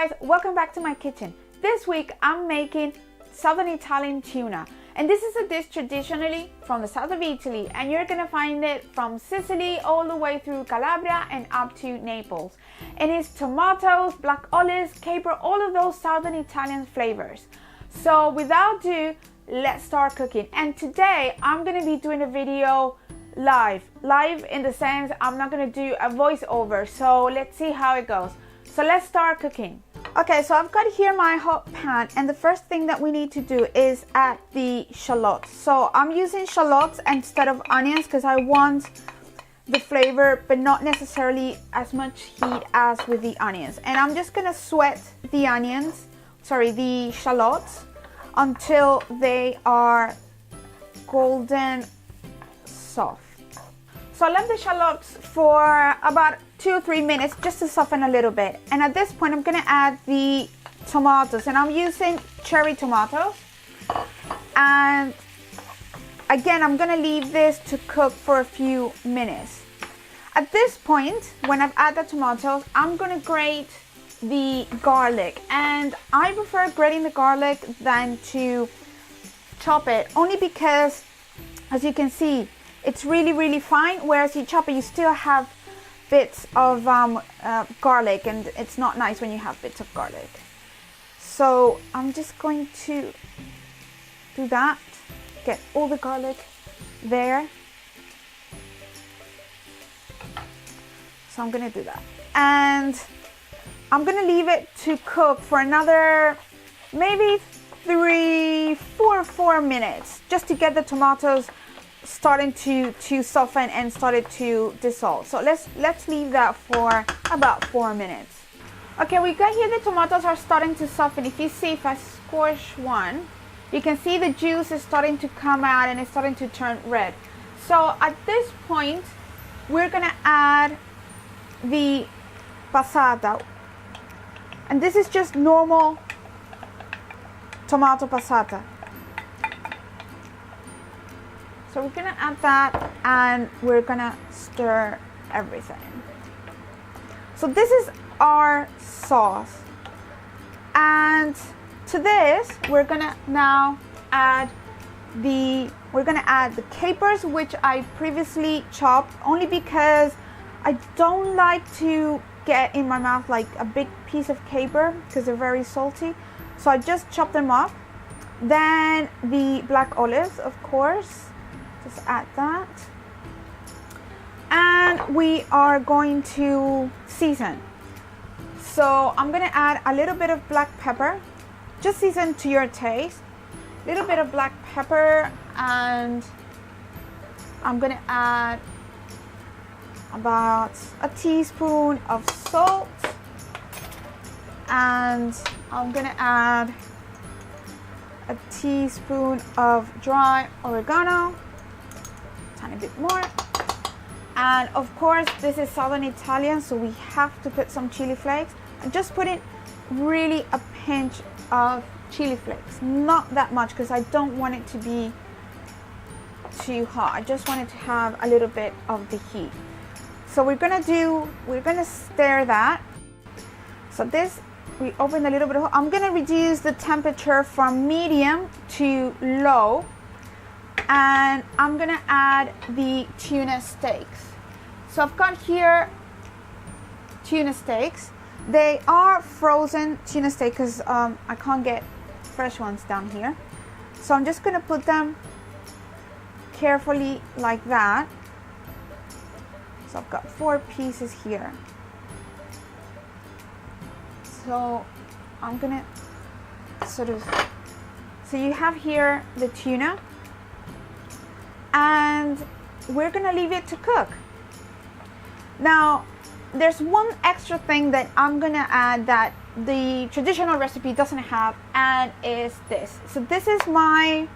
guys, welcome back to my kitchen. This week I'm making Southern Italian tuna, and this is a dish traditionally from the south of Italy, and you're gonna find it from Sicily all the way through Calabria and up to Naples. And it's tomatoes, black olives, caper, all of those Southern Italian flavors. So without ado, let's start cooking. And today I'm gonna be doing a video live in the sense I'm not gonna do a voiceover, so let's see how it goes. So let's start cooking. Okay, so I've got here my hot pan, and the first thing that we need to do is add the shallots. So I'm using shallots instead of onions because I want the flavor but not necessarily as much heat as with the onions. And I'm just gonna sweat the the shallots until they are golden soft. So I left the shallots for about 2 or 3 minutes just to soften a little bit. And at this point I'm gonna add the tomatoes, and I'm using cherry tomatoes. And again, I'm gonna leave this to cook for a few minutes. At this point, when I've added the tomatoes, I'm gonna grate the garlic, and I prefer grating the garlic than to chop it, only because, as you can see, it's really fine, whereas you chop it, you still have bits of garlic, and it's not nice when you have bits of garlic. So I'm just going to do that, get all the garlic there. So I'm gonna do that, and I'm gonna leave it to cook for another maybe 4 minutes, just to get the tomatoes starting to soften and started to dissolve. So let's leave that for about 4 minutes. Okay, we got here the tomatoes are starting to soften. If you see, if I squash one, you can see the juice is starting to come out and it's starting to turn red. So at this point, we're gonna add the passata, and this is just normal tomato passata. So we're gonna add that, and we're gonna stir everything. So this is our sauce, and to this we're gonna now add the capers, which I previously chopped, only because I don't like to get in my mouth like a big piece of caper because they're very salty. So I just chop them up. Then the black olives, of course. Just add that, and we are going to season. So I'm gonna add a little bit of black pepper, just season to your taste. A little bit of black pepper, and I'm gonna add about a teaspoon of salt, and I'm gonna add a teaspoon of dry oregano, a bit more, and of course this is Southern Italian, so we have to put some chili flakes. I'm just putting really a pinch of chili flakes, not that much because I don't want it to be too hot. I just want it to have a little bit of the heat. So we're gonna stir that. So this, we open a little bit of, I'm gonna reduce the temperature from medium to low, and I'm gonna add the tuna steaks. So I've got here tuna steaks. They are frozen tuna steaks because I can't get fresh ones down here. So I'm just gonna put them carefully like that. So I've got 4 pieces here. So I'm gonna so you have here the tuna, and we're gonna leave it to cook. Now, there's one extra thing that I'm gonna add that the traditional recipe doesn't have, and is this. So this is my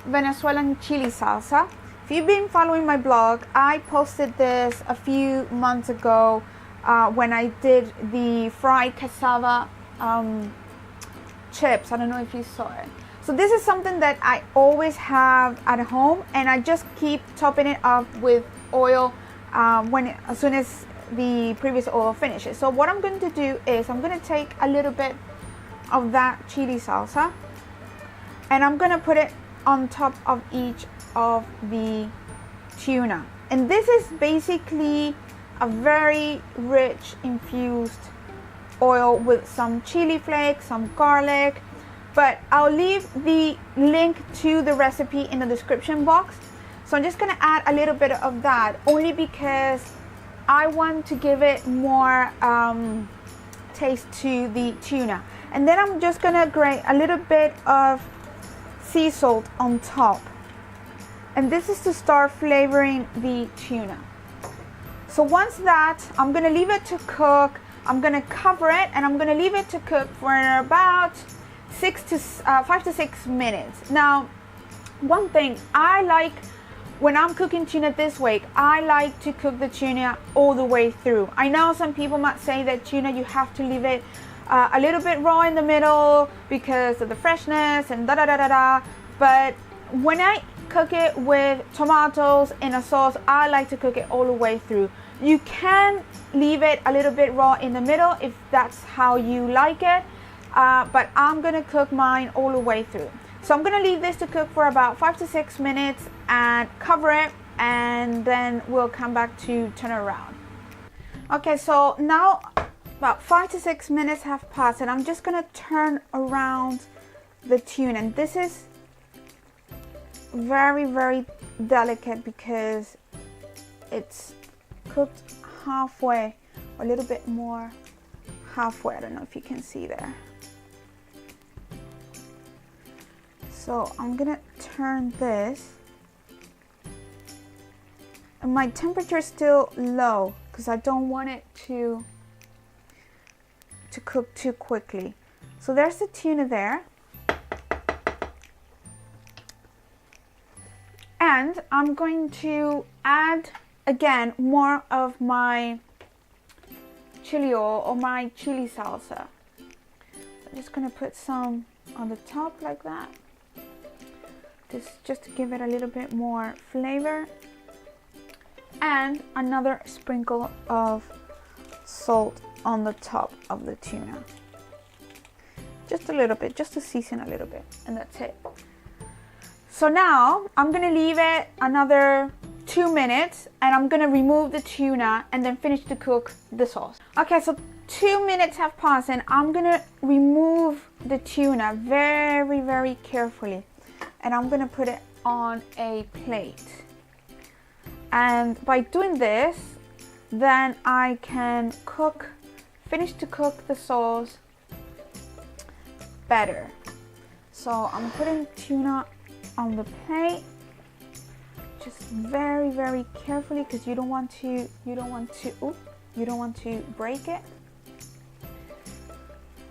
Venezuelan chili salsa. If you've been following my blog, I posted this a few months ago when I did the fried cassava chips. I don't know if you saw it. So this is something that I always have at home, and I just keep topping it up with oil as soon as the previous oil finishes. So what I'm going to do is I'm going to take a little bit of that chili salsa and I'm going to put it on top of each of the tuna. And this is basically a very rich infused oil with some chili flakes, some garlic, but I'll leave the link to the recipe in the description box. So I'm just going to add a little bit of that only because I want to give it more taste to the tuna. And then I'm just going to grate a little bit of sea salt on top. And this is to start flavoring the tuna. So once that, I'm going to leave it to cook. I'm going to cover it and I'm going to leave it to cook for about 5 to 6 minutes. Now, one thing I like when I'm cooking tuna this way, I like to cook the tuna all the way through. I know some people might say that tuna, you have to leave it a little bit raw in the middle because of the freshness and da-da-da-da-da. But when I cook it with tomatoes in a sauce, I like to cook it all the way through. You can leave it a little bit raw in the middle if that's how you like it, but I'm gonna cook mine all the way through. So I'm gonna leave this to cook for about 5 to 6 minutes and cover it, and then we'll come back to turn around. Okay, so now about 5 to 6 minutes have passed and I'm just gonna turn around the tuna. And this is very, very delicate because it's cooked halfway, a little bit more halfway. I don't know if you can see there. So I'm gonna turn this, and my temperature is still low because I don't want it to cook too quickly. So there's the tuna there. And I'm going to add again more of my chili oil or my chili salsa. So I'm just going to put some on the top like that. This just to give it a little bit more flavor. And another sprinkle of salt on the top of the tuna. Just a little bit, just to season a little bit, and that's it. So now I'm gonna leave it another 2 minutes and I'm gonna remove the tuna and then finish to cook the sauce. Okay, so 2 minutes have passed and I'm gonna remove the tuna very, very carefully. And I'm gonna put it on a plate. And by doing this, then I can finish to cook the sauce better. So I'm putting tuna on the plate, just very, very carefully because you don't want to break it.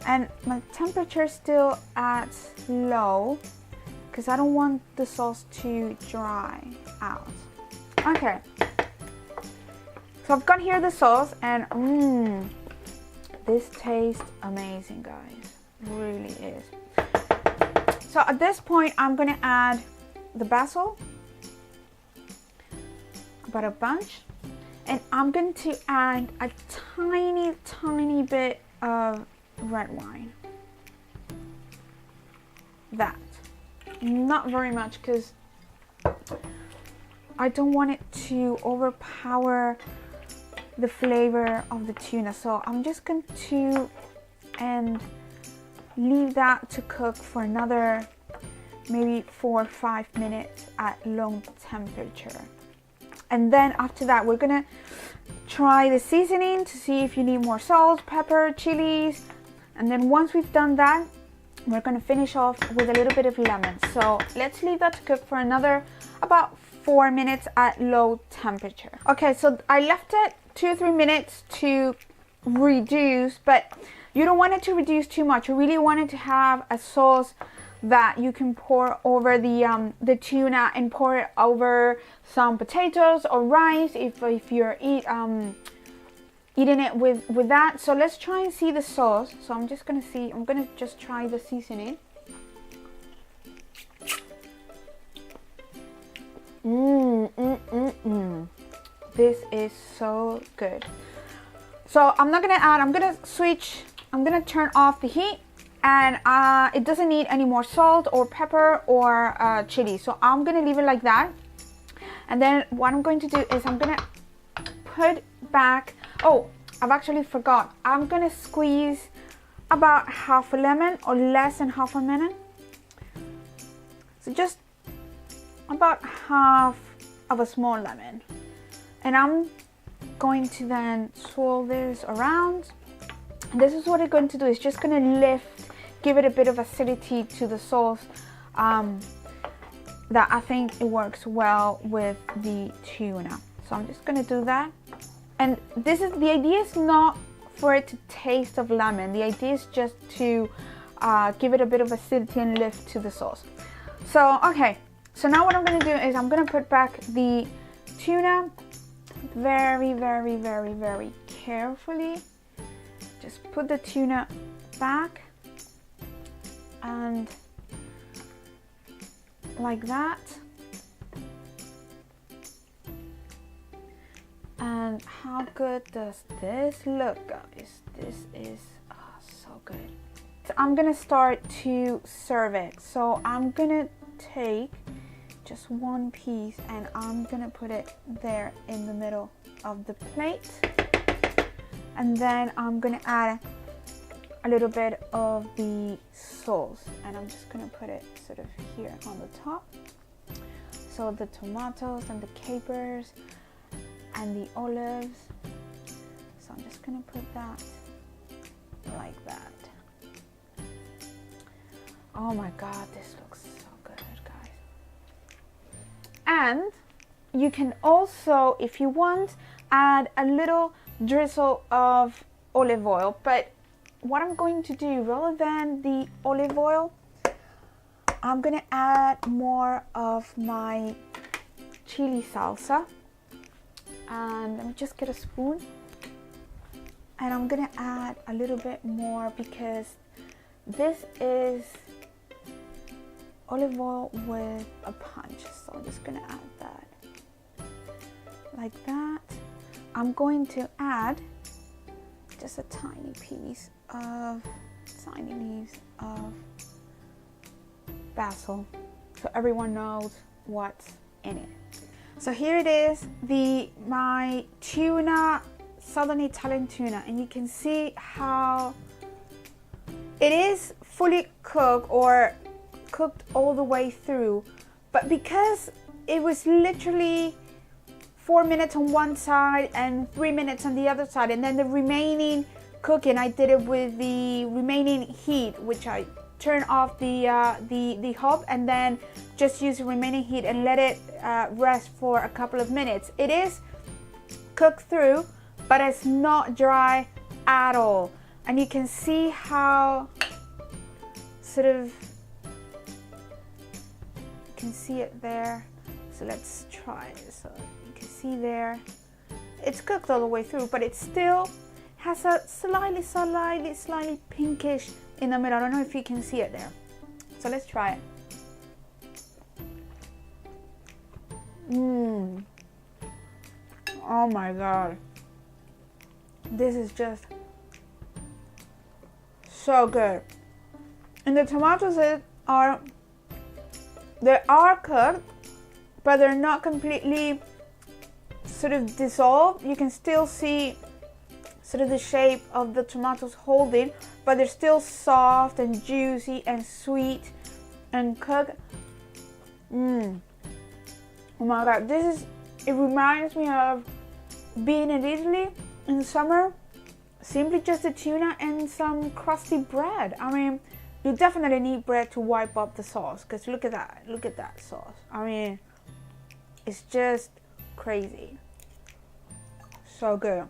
And my temperature is still at low because I don't want the sauce to dry out. Okay, so I've got here the sauce and this tastes amazing, guys. It really is. So at this point, I'm gonna add the basil, about a bunch, and I'm going to add a tiny, tiny bit of red wine. That, not very much, because I don't want it to overpower the flavor of the tuna. So I'm just going to leave that to cook for another maybe 4 or 5 minutes at low temperature. And then after that, we're gonna try the seasoning to see if you need more salt, pepper, chilies. And then once we've done that, we're gonna finish off with a little bit of lemon. So let's leave that to cook for another about 4 minutes at low temperature. Okay, so I left it 2 or 3 minutes to reduce, but you don't want it to reduce too much. You really want it to have a sauce that you can pour over the tuna and pour it over some potatoes or rice if you're eating it with that. So let's try and see the sauce. So I'm gonna just try the seasoning. This is so good. So I'm not gonna add, I'm gonna turn off the heat, and it doesn't need any more salt or pepper or chili. So I'm gonna leave it like that. And then what I'm going to do is I'm gonna put back, oh, I've actually forgot. I'm gonna squeeze about half a lemon or less than half a lemon. So just about half of a small lemon. And I'm going to then swirl this around. And this is what it's going to do. It's just going to lift, give it a bit of acidity to the sauce. That I think it works well with the tuna. So I'm just going to do that. And this is, the idea is not for it to taste of lemon. The idea is just to give it a bit of acidity and lift to the sauce. So, okay. So now what I'm going to do is I'm going to put back the tuna very, very, very, very carefully. Just put the tuna back and like that. And how good does this look, guys? This is so good. So I'm gonna start to serve it. So I'm gonna take just one piece and I'm gonna put it there in the middle of the plate. And then I'm gonna add a little bit of the sauce, and I'm just gonna put it sort of here on the top. So the tomatoes and the capers and the olives. So I'm just gonna put that like that. Oh my God, this looks so good, guys. And you can also, if you want, add a little drizzle of olive oil. But what I'm going to do, rather than the olive oil, I'm gonna add more of my chili salsa. And let me just get a spoon. And I'm gonna add a little bit more because this is olive oil with a punch. So I'm just gonna add that like that. I'm going to add just a tiny piece of tiny leaves of basil so everyone knows what's in it. So here it is, my tuna, Southern Italian tuna, and you can see how it is fully cooked or cooked all the way through, but because it was literally 4 minutes on one side and 3 minutes on the other side, and then the remaining cooking I did it with the remaining heat, which I turned off the hob and then just use the remaining heat and let it rest for a couple of minutes. It is cooked through, but it's not dry at all, and you can see how sort of, you can see it there. So let's try it. So you can see there, it's cooked all the way through, but it still has a slightly pinkish in the middle. I don't know if you can see it there. So let's try it. Oh my God. This is just so good. And the tomatoes they are cooked, but they're not completely sort of dissolved. You can still see sort of the shape of the tomatoes holding, but they're still soft and juicy and sweet and cooked. Oh my God, it reminds me of being in Italy in the summer. Simply just the tuna and some crusty bread. I mean, you definitely need bread to wipe up the sauce, because look at that sauce. I mean, it's just crazy. So good.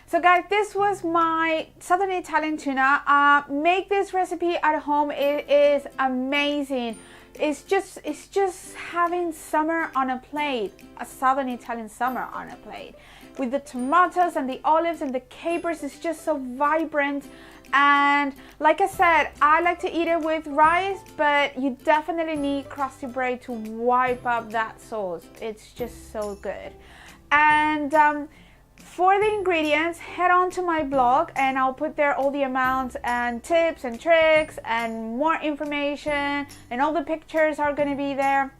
So guys, this was my Southern Italian tuna. Make this recipe at home. It is amazing. It's just having summer on a plate, a Southern Italian summer on a plate. With the tomatoes and the olives and the capers, it's just so vibrant. And like I said, I like to eat it with rice, but you definitely need crusty bread to wipe up that sauce. It's just so good. And For the ingredients, head on to my blog and I'll put there all the amounts and tips and tricks and more information, and all the pictures are going to be there.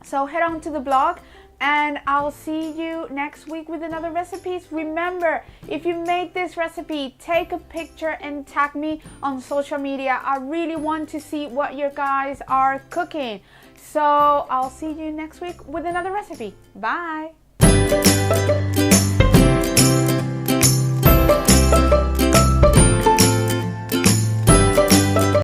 So head on to the blog and I'll see you next week with another recipes. Remember, if you made this recipe, take a picture and tag me on social media. I really want to see what you guys are cooking. So I'll see you next week with another recipe. Bye.